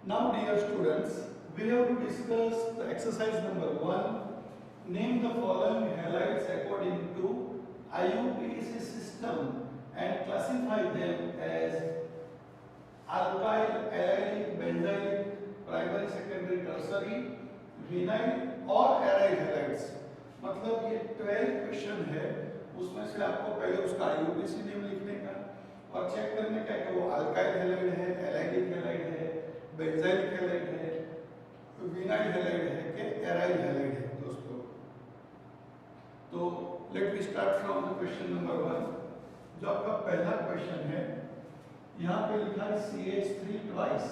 Now, dear students, we have to discuss the exercise number 1. Name the following halides according to IUPAC system and classify them as alkyl, allylic, benzylic, primary, secondary, tertiary, vinyl और aryl halides. मतलब ये 12 question है, उसमें से आपको पहले उसका IUPAC name लिखने का और चेक करने का कि वो अल्काइल हैलाइड है, एलाइलिक हैलाइड है, बेंजाइलिक हैलाइड है, विनाइल हैलाइड है कि एराइल हैलाइड है दोस्तों। तो let me start from the question number 1। जो आपका पहला क्वेश्चन है, यहाँ पे लिखा है CH3 twice,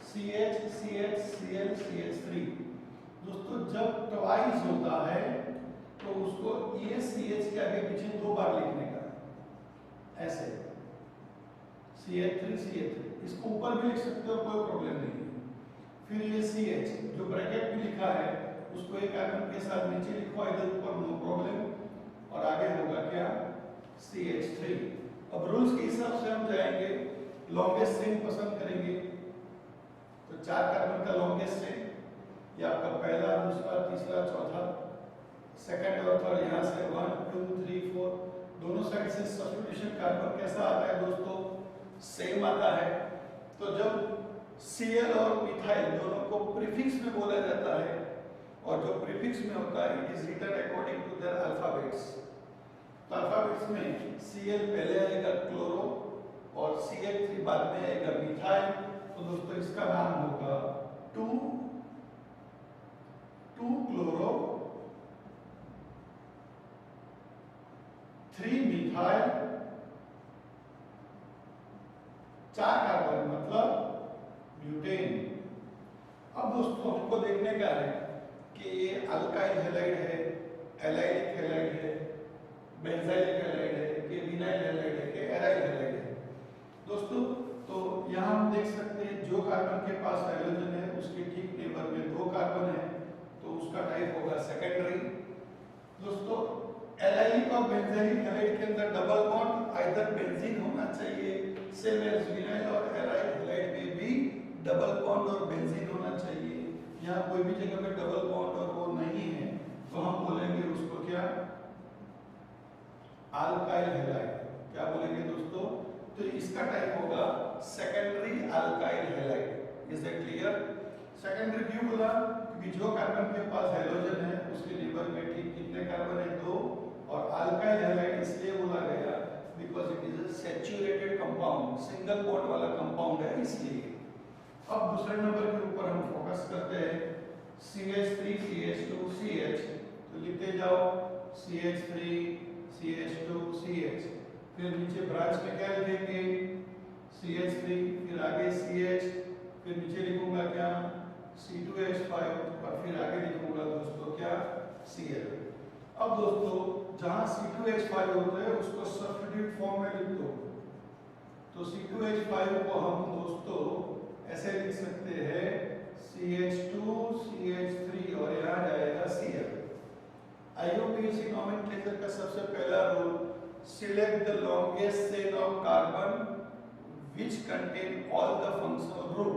CH, CH, Cl, CH3। दोस्तों जब ट्वाइस होता है तो उसको ये CH के आगे पीछे 2 बार लिखने का, ऐसे CH3 CH3, इसको ऊपर भी लिख सकते हो, कोई प्रॉब्लम नहीं है। फिर ये CH जो ब्रैकेट में लिखा है उसको एक आइकन के साथ नीचे लिखो, इधर ऊपर नो प्रॉब्लम, और आगे होगा क्या CH3। अब रूल्स के हिसाब से हम जाएंगे, लॉन्गेस्ट चेन पसंद करेंगे। तो 4 कार्बन का लॉन्गेस्ट चेन, ये आपका पहला, दूसरा, तीसरा, चौथा, सेकंड और थर्ड, यहाँ से 1 2 3 4 दोनों साइड से सब्स्टिट्यूशन कार्बन कैसा आता है दोस्तों, सेम आता है। तो जब Cl और मिथाइल दोनों को प्रीफिक्स में बोला जाता है, और जो प्रीफिक्स में होता है it is written according to their alphabets. तो अल्फाबेट्स में Cl पहले आएगा क्लोरो और CH3 बाद में आएगा मिथाइल। तो दोस्तों इसका नाम होगा 2 क्लोरो 3 मिथाइल, 4 कार्बन मतलब ब्यूटेन। अब दोस्तों हमको देखने का है कि ये अल्काइल हैलाइड है, एलाइलिक हैलाइड है, बेंजाइलिक हैलाइड है कि विनाइल हैलाइड है कि एराइल हैलाइड है दोस्तों। तो यहाँ हम देख सकते हैं जो कार्बन के पास हाइड्रोजन है उसके ठीक नेबर में 2 कार्बन है, तो उसका टाइप होगा सेकेंडरी। दोस्तों एलाइलिक और बेंजाइलिक हैलाइड के अंदर डबल बॉन्ड आइदर बेंजीन होना चाहिए, सेम एज विनाइल और एराइल हैलाइड में भी डबल बॉन्ड और बेंजीन होना चाहिए। यहाँ कोई भी जगह पे डबल बॉन्ड और वो नहीं है, तो हम बोलेंगे उसको क्या, अल्काइल हैलाइड। क्या बोलेंगे दोस्तों, तो इसका टाइप होगा secondary alkyl halide. Is it clear? Secondary क्यों बोला, क्योंकि जो कार्बन के पास हाइड्रोजन है उसके नेबर में ठीक कितने कार्बन है, 2, और अल्काइल हैलाइड इसलिए बोला गया because it is a saturated compound, single bond वाला कंपाउंड है इसलिए। अब दूसरे नंबर के ऊपर हम फोकस करते हैं, CH3 CH2 CH। तो लिखते जाओ CH3 CH2 CH, फिर नीचे ब्रांच में क्या लिखेंगे CH3, फिर आगे CH, फिर नीचे लिखूंगा क्या C2H5, और फिर आगे लिखूंगा दोस्तों क्या Cl। अब दोस्तों जहां C2H5 होता है उसको सब्स्टिट्यूट फॉर्म में लिख दो। तो C2H5 को हम दोस्तों ऐसे लिख सकते हैं CH2 CH3 और यहाँ जाएगा Cl। IUPAC नोमेनक्लेचर का सबसे पहला rule, select the longest chain of carbon which contain all the functional group.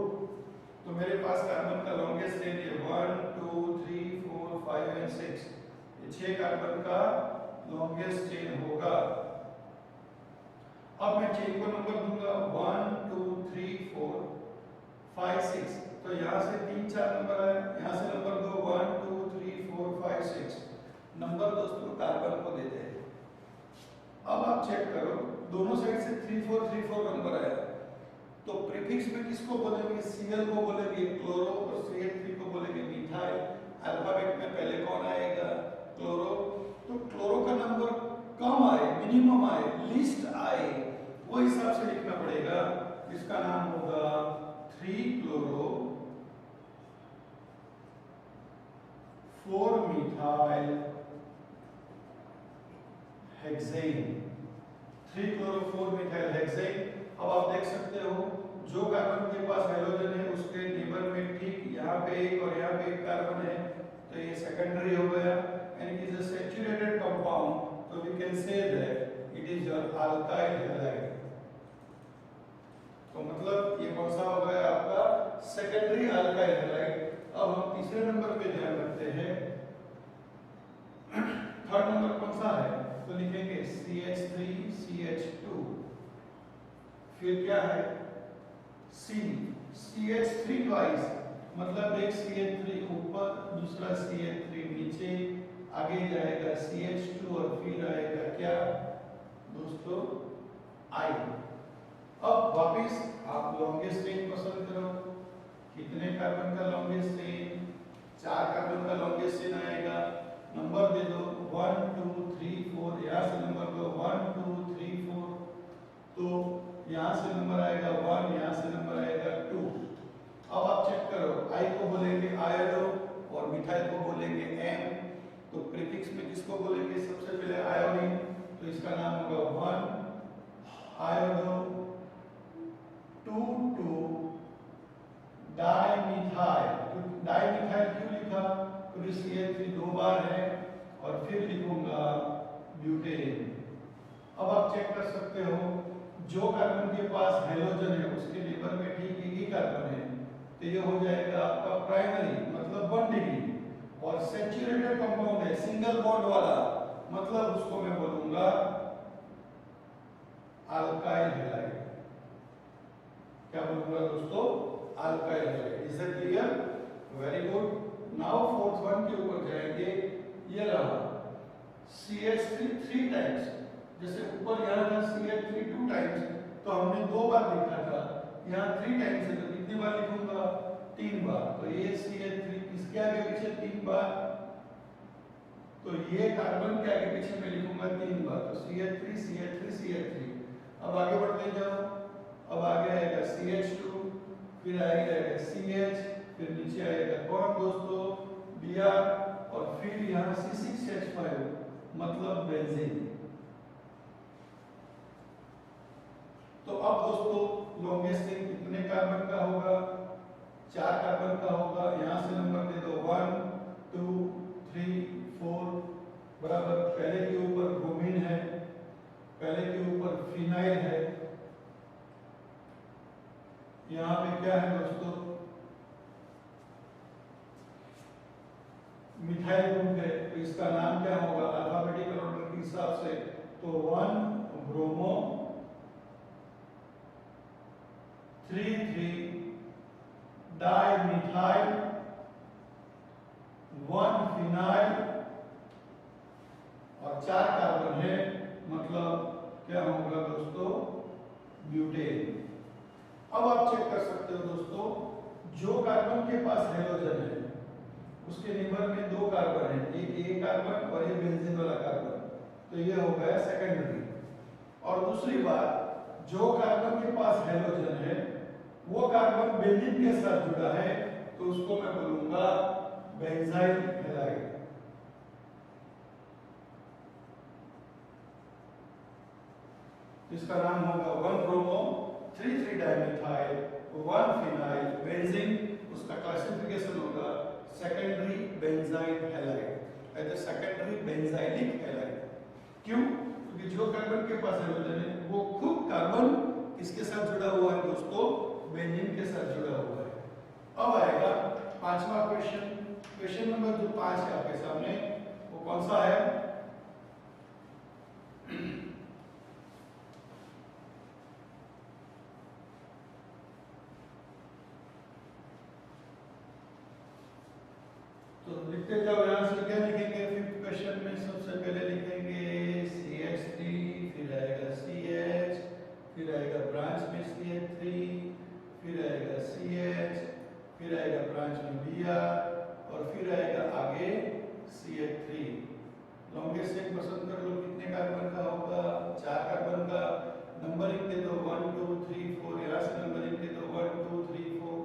तो मेरे पास कार्बन का लॉन्गेस्ट चेन है 1 2 3 4 5 एंड 6, ये 6 कार्बन का लॉन्गेस्ट चेन होगा। अब मैं चेन को नंबर दूंगा 1 2 3 4 5 6, तो यहाँ से 3 4 नंबर है, यहाँ से नंबर दो 1 2 3 4 5 6 नंबर दोस्तों कार्बन को देते हैं। अब आप चेक करो दोनों साइड से 3 4 3 4 नंबर आया, तो प्रीफिक्स में किसको बोलेंगे, Cl को बोलेंगे क्लोरो और CH3 को बोलेंगे मिथाइल। अल्फाबेट में पहले कौन आएगा, क्लोरो। तो क्लोरो का नंबर कम आए, मिनिमम आए, लीस्ट आए, वो हिसाब से लिखना पड़ेगा। इसका नाम होगा 3 chloro 4 methyl hexane, 3 chloro 4 methyl hexane. अब आप देख सकते हो जो कार्बन के पास हाइड्रोजन है उसके नेबर में ठीक यहाँ पे एक और यहाँ पे एक कार्बन है, तो ये सेकेंडरी हो गया and it is a saturated compound, तो we can say that it is your alkyl halide. तो मतलब ये कौन सा हो गया आपका तीसरे नंबर पे ध्यान रखते हैं, थर्ड नंबर कौन सा है, तो लिखेंगे CH3CH2, फिर क्या है CH3 ट्वाइस, मतलब एक CH3 ऊपर दूसरा CH3 नीचे, आगे जाएगा CH2 और फिर आएगा क्या दोस्तों I। अब वापिस आप लॉन्गेस्ट चेन पसंद करो, कितने कार्बन का लॉन्गेस्ट चेन, 4 कार्बन का लॉन्गेस्ट चेन आएगा, नंबर दे दो 1 2 3 4, यहाँ से नंबर दो 1 2 3 4, तो यहाँ से नंबर आएगा 1, यहाँ से नंबर आएगा 2। अब आप चेक करो, I को बोलेंगे आयोडो और मिथाइल को बोलेंगे M, तो प्रीफिक्स में किसको बोलेंगे, सबसे पहले आयोडीन, तो इसका नाम होगा 1 आयोडो 2 2 डाइमिथाइल। डाइमिथाइल क्यों लिखा, क्योंकि CH3 दो बार है, और फिर लिखूंगा ब्यूटेन। अब आप चेक कर सकते हो, जो कार्बन के पास हैलोजन है उसके नेबर में ठीक एक ही कार्बन है, तो ये हो जाएगा आपका प्राइमरी, मतलब 1 डिग्री, और सैचुरेटेड कंपाउंड है सिंगल बॉन्ड वाला, मतलब उसको मैं बोलूंगा अल्काइल हैलाइड। क्या बोलूंगा दोस्तों, alkyl halide. Is it clear? Very good. Now fourth one के ऊपर जाएंगे, ये रहा CH3 3 टाइम्स, जैसे ऊपर यहाँ था CH3 2 टाइम्स, तो हमने 2 बार लिखा था, यहाँ 3 टाइम्स है, तो कितनी बार लिखूंगा, 3 बार, तो ये CH3 किसके आगे पीछे 3 बार, तो ये कार्बन के आगे पीछे मैं लिखूंगा 3 बार, तो CH3 CH3 CH3। अब आगे बढ़ते जाओ, अब आगे आएगा CH2, फिर आएगा CH, फिर नीचे आएगा कौन दोस्तों, Br, और फिर यहाँ C6H5, मतलब बेंजीन। तो अब दोस्तों लॉन्गेस्ट चेन कितने कार्बन का होगा, 4 कार्बन का होगा, यहाँ से नंबर दे दो 1 2 3 4, बराबर। पहले के ऊपर ब्रोमीन है, पहले के ऊपर फिनाइल है, यहाँ पे क्या है दोस्तों, मिथाइल ग्रुप है, तो इसका नाम क्या होगा अल्फाबेटिकल ऑर्डर के हिसाब से, तो 1 ब्रोमो 3 3 डाइमिथाइल 1 फिनाइल, और 4 कार्बन है, मतलब क्या होगा दोस्तों, ब्यूटेन। अब आप चेक कर सकते हो दोस्तों, जो कार्बन के पास हैलोजन है उसके नेबर में 2 कार्बन है, एक A कार्बन और एक बेंजीन वाला कार्बन, तो ये हो गया सेकेंडरी। और दूसरी बात, जो कार्बन के पास हैलोजन है वो कार्बन बेंजीन के साथ जुड़ा है, तो उसको मैं बोलूंगा बेंजाइल हैलाइड। इसका नाम होगा 1 ब्रोमो 3 3 डाइमिथाइल 1 फिनाइल बेंजीन, उसका क्लासिफिकेशन होगा secondary benzyl halide, as a secondary benzylic halide. क्यों? क्योंकि जो कार्बन के पास हैलोजन है वो खुद कार्बन किसके साथ जुड़ा हुआ है दोस्तों, बेंजीन के साथ जुड़ा हुआ है। अब आएगा 5वां क्वेश्चन, क्वेश्चन नंबर जो 5 है आपके सामने, वो कौन सा है, तो लिखते जाओ, यहां से क्या लिखेंगे, 5th क्वेश्चन में सबसे पहले लिखेंगे CH3, फिर आएगा CH, फिर आएगा ब्रांच में CH3, फिर आएगा CH, फिर आएगा ब्रांच में Br, और फिर आएगा आगे CH3। लॉन्गेस्ट चेन पसंद कर लो, कितने कार्बन का होगा, 4 कार्बन का, नंबरिंग दे दो 1 2 3 4, यहाँ से नंबरिंग दे दो 1 2 3 4,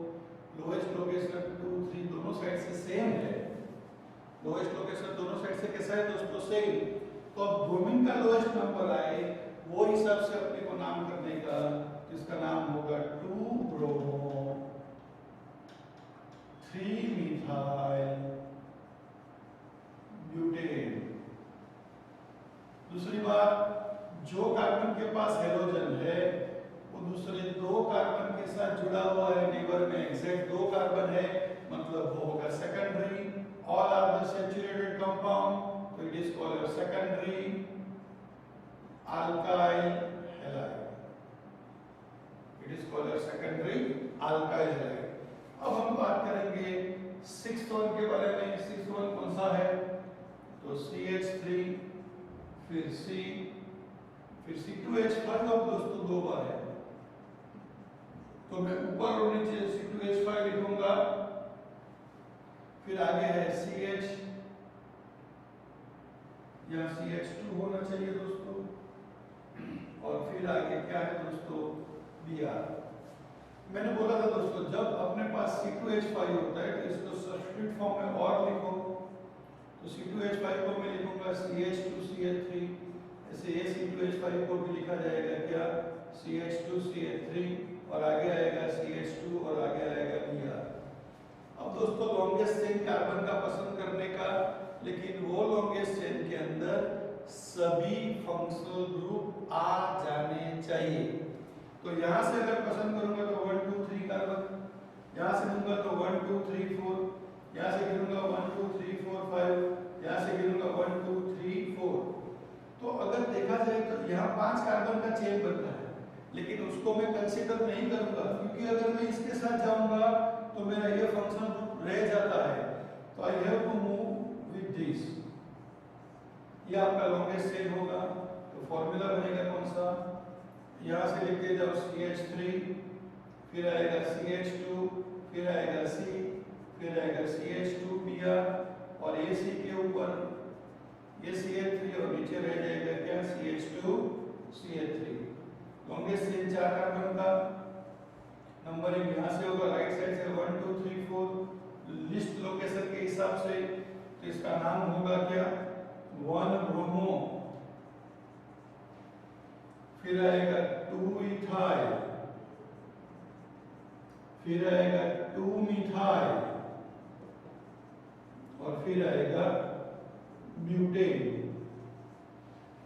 लोएस्ट लोकेशन 2 3, दोनों साइड से सेम है, लोएस्ट लोकेशन दोनों साइड से कैसा है दोस्तों, सेम। तो अब ब्रोमीन का लोएस्ट नंबर आए वो हिसाब से अपने को नाम करने का, जिसका नाम होगा 2 ब्रोमो 3 मिथाइल ब्यूटेन। दूसरी बात, जो कार्बन के पास हैलोजन है वो दूसरे 2 कार्बन के साथ जुड़ा हुआ है, नेबर में एग्जैक्ट 2 कार्बन है, मतलब वो होगा secondary alkyl halide. It is called a secondary alkyl halide. अब हम बात करेंगे सिक्स्थ वन के बारे में। सिक्स्थ वन कौन सा है? तो CH3 फिर C फिर C2H5। अब दोस्तों दो बार है तो मैं ऊपर और नीचे C2H5 लिखूंगा, फिर आगे है CH, यहाँ CH2 होना चाहिए दोस्तों, और फिर आगे क्या है दोस्तों? Br। मैंने बोला था दोस्तों जब अपने पास C2H5 होता है तो इसको सब्स्टिट्यूट फॉर्म में और लिखो, तो C2H5 को मैं लिखूंगा CH2CH3, ऐसे ये C2H5 को भी लिखा जाएगा क्या? CH2CH3, और आगे आएगा CH2 और आगे आएगा Br। अब दोस्तों लॉन्गेस्ट चेन कार्बन का पसंद करने का, लेकिन वो लॉन्गेस्ट चेन के अंदर सभी फंक्शनल ग्रुप आ जाने चाहिए। तो यहाँ से अगर पसंद करूंगा तो 1 2 3 कार्बन, यहाँ से लूंगा तो 1 2 3 4, यहाँ से गिरूंगा 1 2 3 4 5, यहाँ से गिरूंगा 1 2 3 4। तो अगर देखा जाए तो यहाँ 5 कार्बन का चेन बनता है, लेकिन उसको मैं कंसीडर नहीं करूंगा, क्योंकि अगर मैं इसके साथ जाऊंगा तो मेरा ये फंक्शनल ग्रुप रह जाता है। तो I have to move with this. ये आपका लॉन्गेस्ट चेन होगा। तो फॉर्मूला बनेगा कौन सा? यहाँ से लिखते जाओ CH3, फिर आएगा CH2, फिर आएगा C, फिर आएगा CH2Br, और ये C के ऊपर ये CH3 और नीचे रह जाएगा क्या? CH2CH3। लॉन्गेस्ट चेन 4 कार्बन का। नंबरिंग यहाँ से होगा राइट साइड से 1 2 3 4 लिस्ट लोकेशन के हिसाब से। तो इसका नाम होगा क्या? 1 ब्रोमो, फिर आएगा 2 इथाइल, फिर आएगा 2 मिथाइल, और फिर आएगा ब्यूटेन।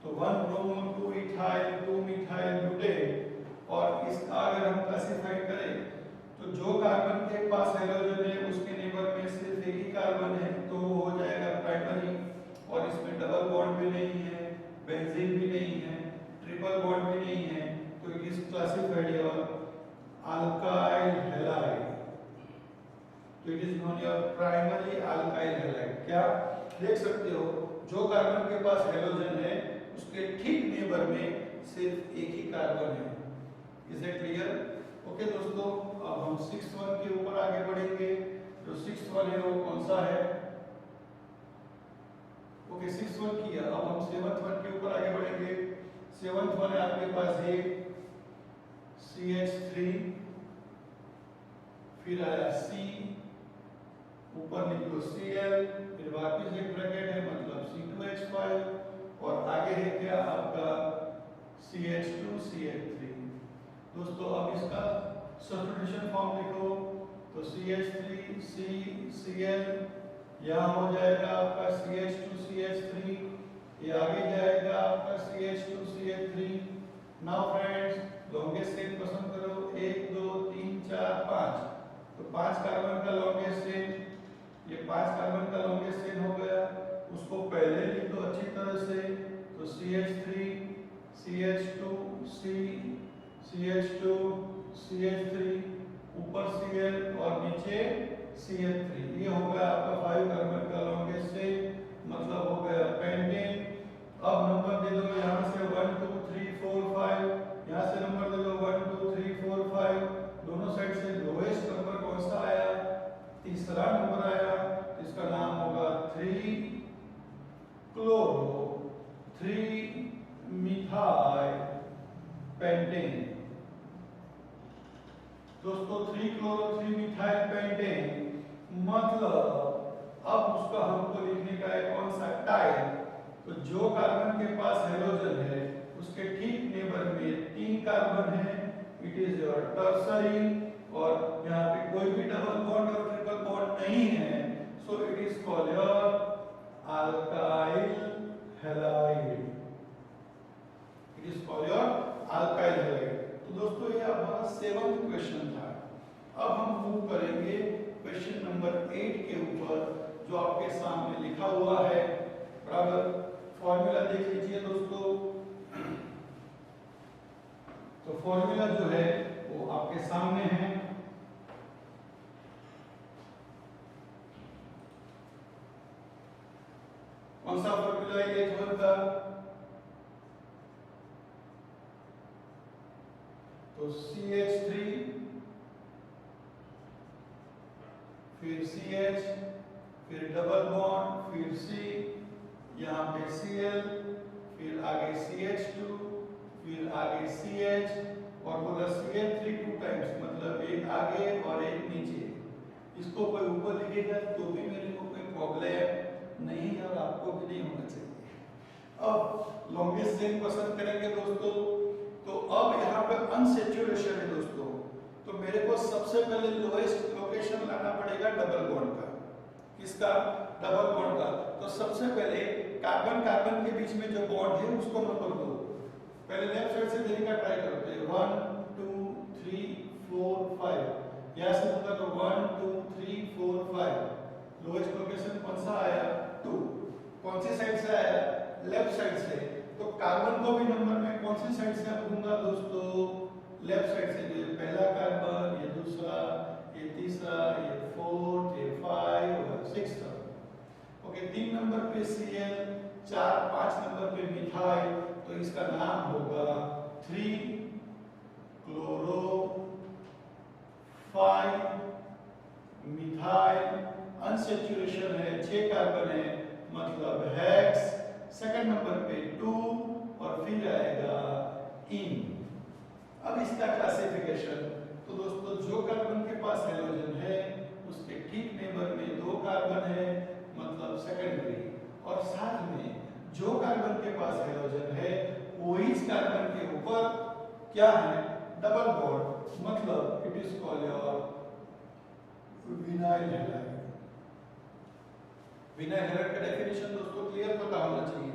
तो 1 ब्रोमो 2 इथाइल 2 मिथाइल ब्यूटेन। और इसका अगर हम क्लासिफाई करें तो जो कार्बन के पास हाइड्रोजन है उसके नेबर में सिर्फ एक ही कार्बन है, तो वो हो जाएगा प्राइमरी, और इसमें डबल बॉन्ड भी नहीं है, बेंजीन भी नहीं है, ट्रिपल बॉन्ड भी नहीं है, तो it is classified as alkyl halide. तो it is known as primary alkyl halide. क्या देख सकते हो? जो कार्बन के पास हाइड्रोजन है उसके ठीक नेबर में सिर्फ एक ही कार्बन है। Is it clear? ओके दोस्तों, अब हम 6th वन के ऊपर आगे बढ़ेंगे। जो 6th वन है वो कौन सा है? ओके 6th वन किया, अब हम 7th वन के ऊपर आगे बढ़ेंगे। 7th वन है आपके पास है CH3, फिर आया C, ऊपर लिख लो Cl, फिर वापस एक ब्रैकेट है मतलब C2H5, और आगे है क्या आपका CH2CH3। दोस्तों अब इसका सब्स्टिट्यूशन फॉर्म लिखो, तो CH3 CCl, यहाँ हो जाएगा आपका CH2CH3, ये आगे जाएगा आपका CH2CH3। Now friends longest chain पसंद करो, 1 2 3 4 5। तो 5 कार्बन का लॉन्गेस्ट चेन, ये 5 कार्बन का लॉन्गेस्ट चेन हो गया। उसको पहले लिख दो अच्छी तरह से, तो CH3 CH2 C CH2 CH3, ऊपर Cl और नीचे CH3। ये हो गया आपका 5 कार्बन का लॉन्गेस्ट चेन, मतलब हो गया पेंटेन। अब नंबर दे दो यहाँ से 1 2 3 4 5, यहाँ से नंबर दे दो 1 2 3 4 5। दोनों साइड से लोएस्ट नंबर कौन सा आया? तीसरा नंबर आया। इसका नाम होगा 3 क्लोरो 3 मिथाइल पेंटेन। दोस्तों 3 क्लोरो 3 मिथाइल पेंटेन मतलब अब उसका हमको लिखने का है कौन सा? टाइप। तो जो कार्बन के पास हाइड्रोजन है उसके ठीक नेबर में 3 कार्बन है, इट इज योर टर्सरी, और यहाँ पे कोई भी डबल बॉन्ड और ट्रिपल बॉन्ड नहीं है, so it is called your alkyl halide. It is called your alkyl halide. तो दोस्तों ये हमारा 7th क्वेश्चन था। अब हम मूव करेंगे क्वेश्चन नंबर 8 के ऊपर, जो आपके सामने लिखा हुआ है। बराबर फॉर्मूला देख लीजिए दोस्तों। तो फॉर्मूला जो है वो आपके सामने है। कौन सा फॉर्मूला है H1 का? तो CH3 फिर CH फिर डबल बॉन्ड फिर C, यहाँ पे Cl, फिर आगे CH2, फिर आगे CH और बोला CH3 टू टाइम्स, मतलब एक आगे और एक नीचे। इसको कोई ऊपर लिखेगा तो भी मेरे को कोई प्रॉब्लम नहीं है और आपको भी नहीं होना चाहिए। अब लॉन्गेस्ट चेन पसंद करेंगे दोस्तों। तो अब यहाँ पे अनसैचुरेशन है दोस्तों, तो मेरे को सबसे पहले लोएस्ट लोकेशन लाना पड़ेगा डबल बॉन्ड का। किसका? डबल बॉन्ड का। तो सबसे पहले कार्बन कार्बन के बीच में जो बॉन्ड है उसको नंबर दो। पहले लेफ्ट साइड से देने का ट्राई करते हैं। 1 2 3 4 5। यहाँ से दूंगा तो 1 2 3 4 5। लोएस्ट लोकेशन कौन सा आया? 2। कौन सी साइड से आया? लेफ्ट साइड से। तो कार्बन को भी नंबर में कौन सी साइड से दूंगा दोस्तों? लेफ्ट साइड से। ये पहला कार्बन, ये दूसरा, ये तीसरा, ये फोर्थ, ये 5 और 6। ओके, 3 नंबर पे Cl, 4 5 नंबर पे मिथाइल, तो इसका नाम होगा 3 क्लोरो 5 मिथाइल। अनसैचुरेशन है, 6 कार्बन है, मतलब हेक्स। सेकंड नंबर पे 2 और फिर आएगा इन। अब इसका क्लासिफिकेशन, तो दोस्तों जो कार्बन के पास हैलोजन है उसके ठीक नेबर में 2 कार्बन है, मतलब सेकेंडरी। और साथ में जो कार्बन के पास हैलोजन है वो इस कार्बन के ऊपर क्या है? डबल बॉन्ड, मतलब it is called your vinyl halide. Vinyl halide का डेफिनेशन दोस्तों क्लियर पता होना चाहिए।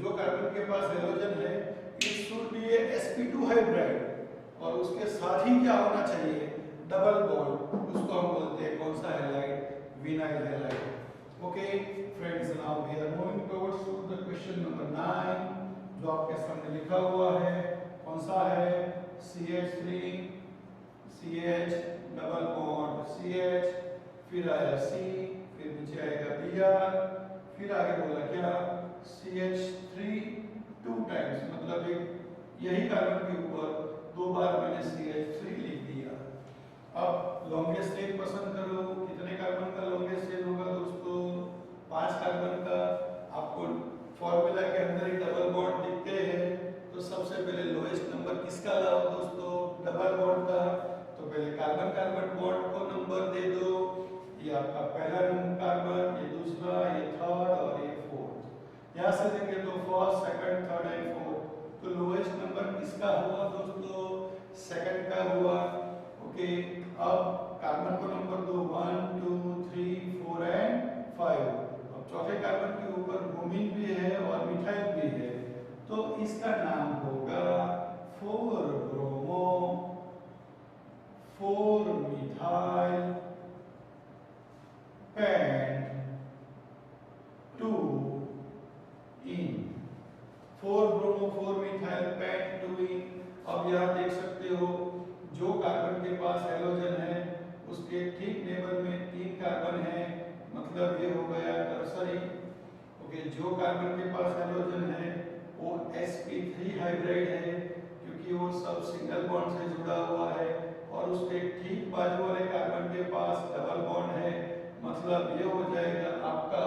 जो कार्बन के पास हैलोजन है it should be a sp2 hybrid और उसके साथ ही क्या होना चाहिए? Double bond. उसको हम बोलते हैं कौन सा halide? Vinyl halide. Okay friends, now we are moving towards to the question number 9 जो आपके सामने लिखा हुआ है। कौन सा है? CH3 CH double bond CH, फिर आया C, फिर नीचे आएगा Br, फिर आगे बोला क्या? CH3 2 टाइम्स, मतलब एक यही कार्बन के ऊपर 2 बार मैंने CH3 लिख दिया। अब लॉन्गेस्ट चेन पसंद करो। कितने कार्बन का लॉन्गेस्ट चेन होगा दोस्तों? 5 कार्बन का। आपको फॉर्मूला के अंदर ही डबल बॉन्ड दिखते हैं, तो सबसे पहले लोएस्ट नंबर किसका लाओ दोस्तों? डबल बॉन्ड का। तो पहले कार्बन कार्बन बॉन्ड को नंबर दे दो। ये आपका पहला कार्बन, ये दूसरा, ये थर्ड और ये फोर्थ। यहाँ से देंगे तो first, second, third and fourth. तो लोएस्ट नंबर किसका हुआ दोस्तों? सेकंड का हुआ। ओके, अब कार्बन को नंबर दो 1 2 3 4 एंड 5। अब चौथे कार्बन के ऊपर ब्रोमीन भी है और मिथाइल भी है, तो इसका नाम होगा 4 ब्रोमो 4 मिथाइल पेंट 2 इन। 4 ब्रोमो 4 मिथाइल पेंट 2 इन। अब यहाँ देख सकते हो जो कार्बन के पास हैलोजन है उसके ठीक नेबर में 3 कार्बन है, मतलब ये हो गया टर्सरी। ओके, जो कार्बन के पास हैलोजन है वो sp3 हाइब्रिड है क्योंकि वो सब सिंगल बॉन्ड से जुड़ा हुआ है, और उसके ठीक बाजू वाले कार्बन के पास डबल बॉन्ड है, मतलब ये हो जाएगा आपका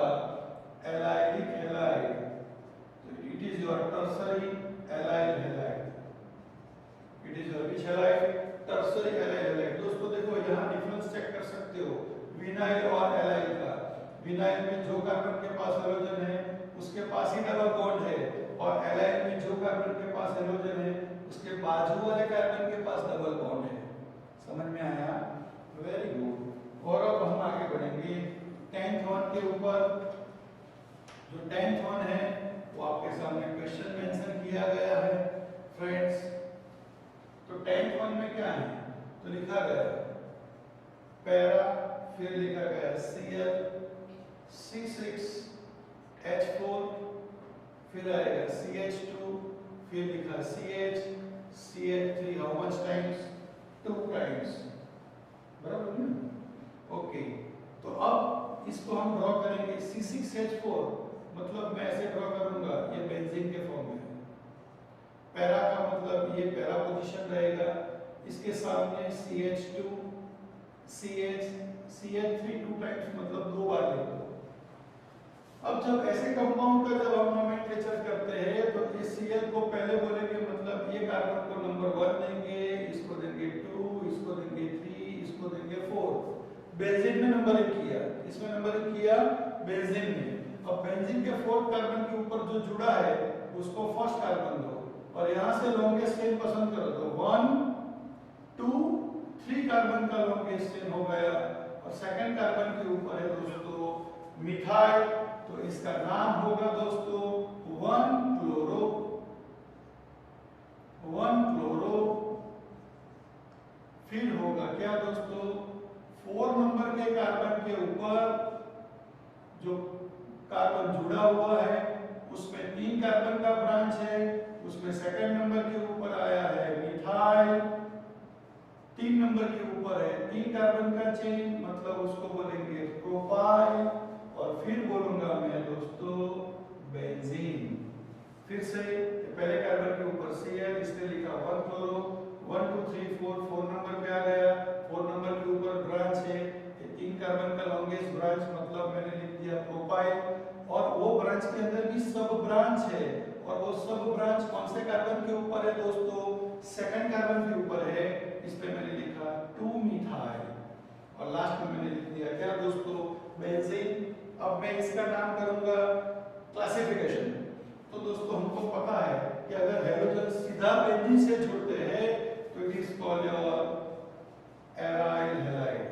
एलाइलिक हैलाइड। तो it is your tertiary allyl halide. It is your which halide? Tertiary allyl halide. दोस्तों देखो यहाँ डिफरेंस चेक कर सकते हो विनाइल और एलाइल का। विनाइल में जो कार्बन के पास हैलोजन है उसके पास ही डबल बॉन्ड है, और एलाइल में जो कार्बन के पास हैलोजन है उसके बाजू वाले कार्बन के पास डबल बॉन्ड है। समझ में आया? Very good. और अब हम आगे बढ़ेंगे 10th वन के ऊपर। जो 10th वन है वो आपके सामने क्वेश्चन मेंशन किया गया है फ्रेंड्स। तो 10th वन में क्या है? तो लिखा गया पैरा, फिर लिखा गया Cl C6H4, फिर आएगा CH2, फिर लिखा CH CH3 how much times 2 times, बराबर ना? ओके, तो अब इसको हम ड्रॉ करेंगे C6H4, मतलब मैं ऐसे ड्रॉ करूंगा, ये बेंजीन के फॉर्म में है। पैरा का मतलब ये पैरा पोजीशन रहेगा, इसके सामने CH2 CH3 2 टाइम्स मतलब 2 बार लिख दो। अब जब ऐसे कंपाउंड का जब हम नोमेनक्लेचर करते हैं तो इस Cl को पहले बोलेंगे, मतलब ये कार्बन को नंबर 1 देंगे, इसको देंगे 2, इसको देंगे 3, इसको देंगे 4। बेंजीन में नंबरिंग किया, इसमें नंबरिंग किया बेंजीन में। अब बेंजीन के 4th कार्बन के ऊपर जो जुड़ा है उसको फर्स्ट कार्बन दो, और यहां से लॉन्गेस्ट चेन पसंद करो, तो 1 2 3 कार्बन का लॉन्गेस्ट चेन हो गया। और सेकंड कार्बन के ऊपर है दोस्तों मिथाइल, तो इसका नाम होगा दोस्तों 1 क्लोरो। फिर होगा क्या दोस्तों, 4 नंबर के कार्बन के ऊपर जो कार्बन जुड़ा हुआ है उसमें 3 कार्बन का ब्रांच है, उसमें सेकंड नंबर के ऊपर आया है मिथाइल, 3 नंबर के ऊपर है 3 कार्बन का चेन, मतलब उसको बोलेंगे प्रोपाइल। और फिर बोलूंगा मैं दोस्तों बेंजीन। फिर से पहले कार्बन के ऊपर Cl, इसने लिखा 1 क्लोरो, 1 2 3 4 4 नंबर पे आ गया, 4 नंबर के ऊपर ब्रांच है, ये 3 कार्बन का लॉन्गेस्ट ब्रांच, मतलब मैंने लिख दिया प्रोपाइल। और वो ब्रांच के अंदर भी सब ब्रांच है, और वो सब ब्रांच कौन से कार्बन के ऊपर है दोस्तों, सेकंड कार्बन के ऊपर है, इस पे मैंने लिखा 2 मिथाइल। और लास्ट में मैंने लिख दिया क्या दोस्तों, बेंजीन। अब मैं इसका नाम करूंगा क्लासिफिकेशन। तो दोस्तों हमको पता है कि अगर हैलोजन सीधा बेंजीन से जुड़ते हैं तो it is called your aryl halide.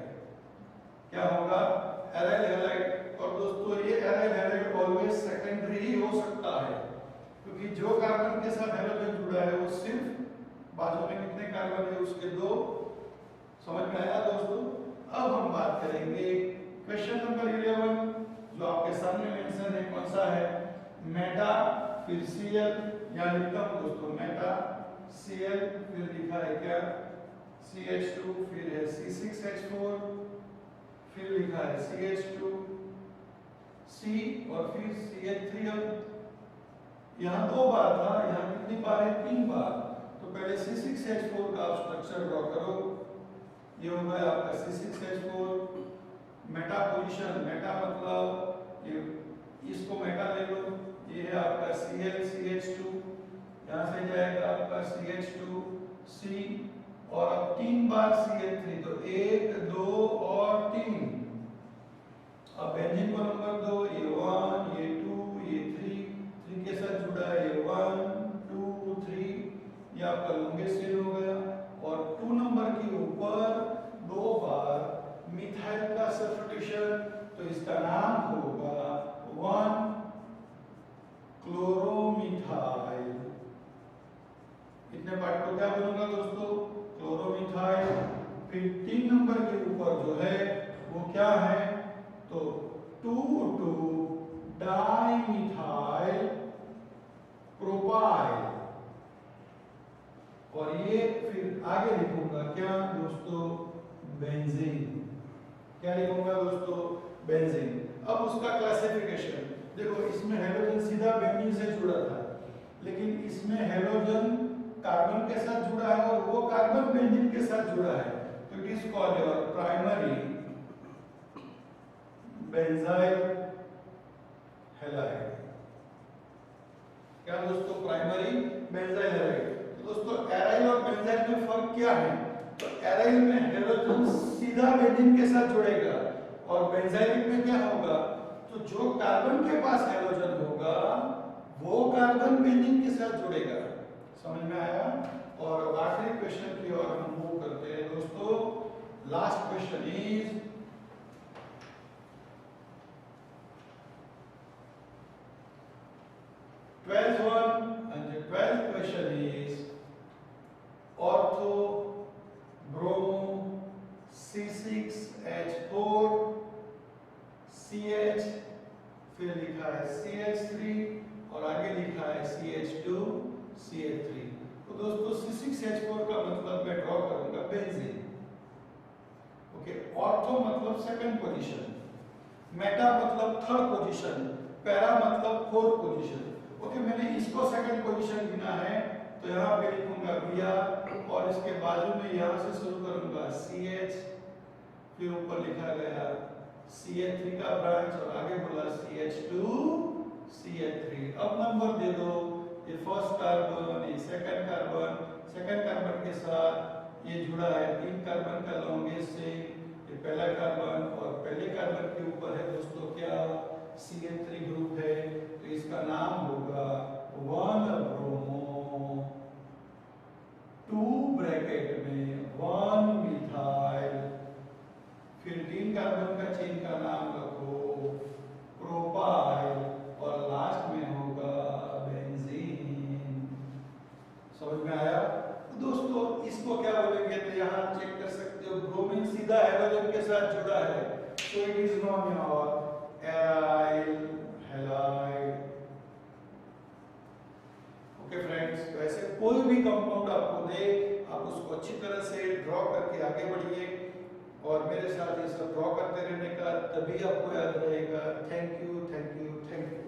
क्या होगा, एराइल हैलाइड। और दोस्तों ये एराइल हैलाइड ऑलवेज सेकेंडरी ही हो सकता है, क्योंकि जो कार्बन के साथ हैलोजन जुड़ा है वो सिर्फ बाजू में कितने कार्बन है उसके 2। समझ में आया दोस्तों? अब हम बात करेंगे क्वेश्चन नंबर 11, जो आपके सामने मेंशन है, कौन सा है, मेटा फिर Cl, यहाँ लिखता हूँ दोस्तों मेटा Cl, फिर लिखा है क्या CH2, फिर है C6H4, फिर लिखा है CH2 C, और फिर CH3। अब यहाँ 2 बार था, यहाँ कितनी बार है, 3 बार। तो पहले C6H4 का आप स्ट्रक्चर ड्रॉ करो, ये हो गया आपका C6H4। मेटा पोजीशन, मेटा मतलब ये, इसको मेटा ले लो, ये है आपका Cl CH2, यहाँ से जाएगा आपका CH2 C, और अब 3 बार CH3, तो 1 2 और 3। अब बेंजीन को नंबर दो, ये 1 ये 2 ये 3 के साथ जुड़ा है, ये 1 2 3, ये आपका लॉन्गेस्ट चेन हो गया। और 2 नंबर के ऊपर 2 बार मिथाइल का सब्स्टिट्यूशन, तो इसका नाम होगा 1 क्लोरोमिथाइल। इतने पार्ट को क्या बोलूंगा दोस्तों, क्लोरोमिथाइल। फिर 3 नंबर के ऊपर जो है वो क्या है, तो 2 डाइमिथाइल प्रोपाइल। और ये फिर आगे लिखूंगा क्या दोस्तों, बेंजीन। क्या लिखूंगा दोस्तों, बेंजीन। अब उसका क्लासिफिकेशन देखो, इसमें हैलोजन सीधा बेंजीन से जुड़ा था, लेकिन इसमें हैलोजन कार्बन के साथ जुड़ा है और वो कार्बन बेंजीन के साथ जुड़ा है, तो it is called your primary benzyl halide. क्या दोस्तों, प्राइमरी बेंजाइल हैलाइड। तो दोस्तों एराइल और बेंजाइल में फर्क क्या है, तो एराइल में हैलोजन सीधा बेंजीन के साथ जुड़ेगा, और बेंजाइलिक में क्या होगा, तो जो कार्बन के पास हैलोजन होगा वो कार्बन बेंजीन के साथ जुड़ेगा। समझ में आया? और आखिरी क्वेश्चन की ओर हम मूव करते हैं दोस्तों। Last question is twelfth one, and the 12th question is ortho bromo C6H4 CH, फिर लिखा है CH3 और आगे लिखा है CH2 CH3। तो दोस्तों C6H4 का मतलब मैं ड्रॉ करूंगा बेंजीन। ओके, ऑर्थो मतलब सेकंड पोजीशन, मेटा मतलब थर्ड पोजीशन, पैरा मतलब फोर्थ पोजीशन। ओके, मैंने इसको सेकंड पोजीशन गिना है तो यहाँ पे लिखूंगा Br और इसके बाजू में यहाँ से शुरू करूंगा CH, फिर ऊपर लिखा गया CH3 का ब्रांच और आगे बोला CH2 CH3। अब नंबर दे दो, ये फर्स्ट कार्बन, ये सेकंड कार्बन के साथ ये जुड़ा है 3 कार्बन का लॉन्गेस्ट से, ये पहला कार्बन और पहले कार्बन के ऊपर है दोस्तों क्या CH3 ग्रुप है, तो इसका नाम होगा 1 ब्रोमो, 2 ब्रैकेट में 1 मिथाइल, फिर 3 कार्बन का चेन का नाम रखो प्रोपाइल और लास्ट में होगा बेंजीन। समझ में आया? तो दोस्तों इसको क्या बोलेंगे, तो यहाँ चेक कर सकते हो ब्रोमीन सीधा हाइड्रोजन के साथ जुड़ा है, so it is known as aryl halide। Okay friends, तो ऐसे कोई भी कंपाउंड आपको दे आप उसको अच्छी तरह से ड्रॉ करके आगे बढ़िए और मेरे साथ ये सब ड्रॉ करते रहने का, तभी आपको याद रहेगा। Thank you, thank you, thank you.